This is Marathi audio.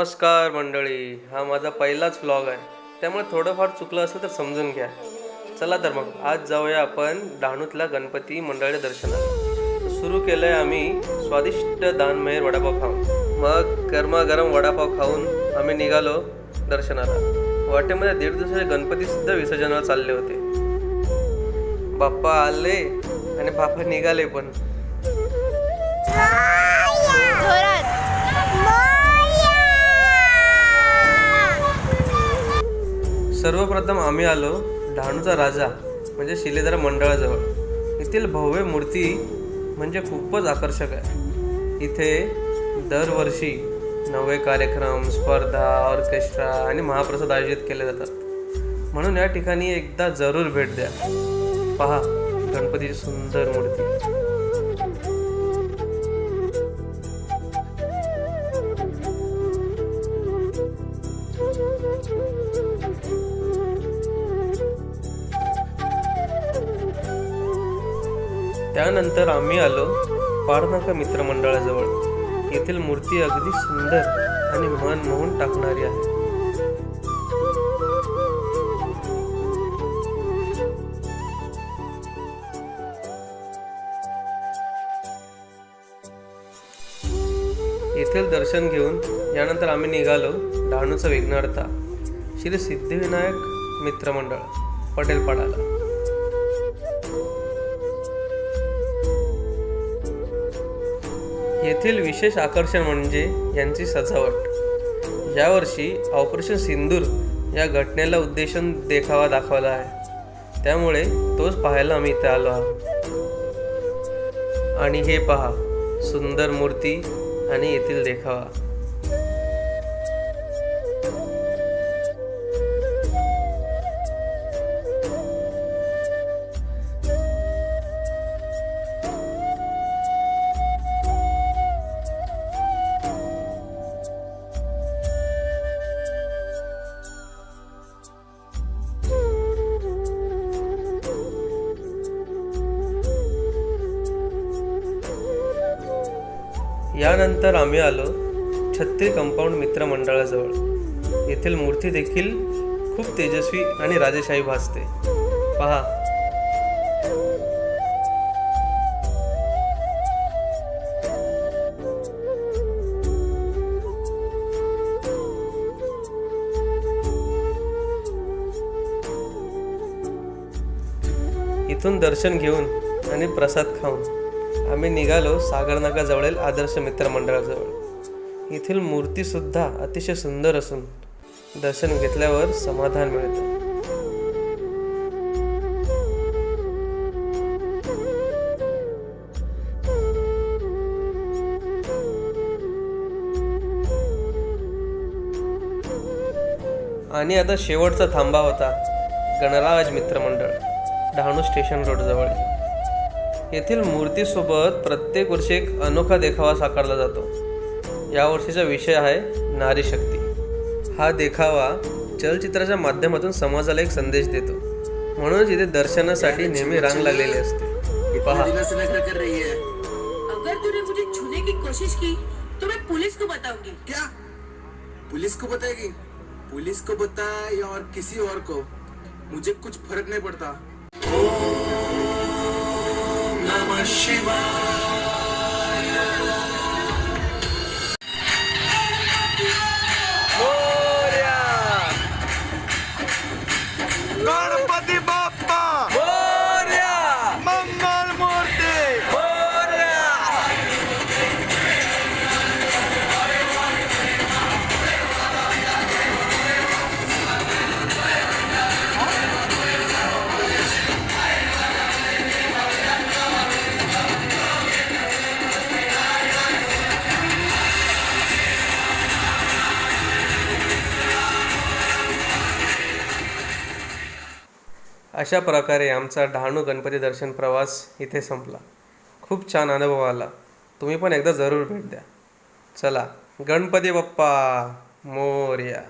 नमस्कार मंडळी, हा माझा पहिलाच व्लॉग आहे, त्यामुळे थोडंफार चुकलं असेल तर समजून घ्या. चला तर मग आज जाऊया आपण डहाणूतल्या गणपती मंडळाच्या दर्शनाला. सुरू केलंय आम्ही स्वादिष्ट दानमेर वडापाव खाऊन. मग गरमागरम वडापाव खाऊन आम्ही निघालो दर्शनाला. वाटेमध्ये 1.5 दिवसाचे गणपती सुद्धा विसर्जनाला चालले होते. बाप्पा आले आणि बाप्पा निघाले पण. सर्वप्रथम आम्ही आलो डहाणूचा राजा म्हणजे शिलेदार मंडळाजवळ. येथील भव्य मूर्ती म्हणजे खूपच आकर्षक आहे. इथे दरवर्षी नवे कार्यक्रम, स्पर्धा, ऑर्केस्ट्रा आणि महाप्रसाद आयोजित केले जातात. म्हणून या ठिकाणी एकदा जरूर भेट द्या. पहा गणपतीची सुंदर मूर्ती. त्यानंतर आम्ही आलो पारनाका मित्रमंडळाजवळ. येथील मूर्ती अगदी सुंदर आणि मन मोहून टाकणारी आहे. येथील दर्शन घेऊन यानंतर आम्ही निघालो डहाणूचा विघ्नहर्ता श्री सिद्धिविनायक मित्रमंडळ पटेलपाडाला. येथील विशेष आकर्षण म्हणजे यांची सजावट. यावर्षी ऑपरेशन सिंदूर या घटनेला उद्देशून देखावा दाखवला आहे, त्यामुळे तोच पाहायला आम्ही इथे आलो आहोत. आणि हे पहा सुंदर मूर्ती आणि येथील देखावा. यानंतर आम्ही आलो छत्री कंपाऊंड मित्रमंडळाजवळ. येथील मूर्ती देखील खूप तेजस्वी आणि राजेशाही भासते. पहा इथून दर्शन घेऊन आणि प्रसाद खाऊन आम्ही निघालो सागरनाका जवळील आदर्श मित्रमंडळाजवळ. येथील मूर्ती सुद्धा अतिशय सुंदर असून दर्शन घेतल्यावर समाधान मिळतं. आणि आता शेवटचा थांबा होता गणराज मित्रमंडळ डहाणू स्टेशन रोड जवळ. येथील मूर्तीसोबत प्रत्येक वर्षी एक अनोखा देखावा साकारला जातो. या वर्षीचा विषय आहे नारी शक्ती. हा देखावा चलचित्राच्या माध्यमातून समाजाला एक संदेश देतो. म्हणूनच इथे दर्शनासाठी नेहमी रांग लागलेली असते. पहा अगर तूने मुझे छूने की कोशिश की तो मैं पुलिस को बताऊंगी. क्या पुलिस को बताएगी? पुलिस को बताए या और किसी और को, मुझे कुछ फर्क नहीं पड़ता. नमः शिवाय. गणपती बाप्पा मोरया. मंगल मूर्ती मोरया. अशा प्रकारे आमचा डहाणू गणपती दर्शन प्रवास इथे संपला. खूप छान अनुभव आला. तुम्ही पण एकदा जरूर भेट द्या. चला गणपती बाप्पा मोरया.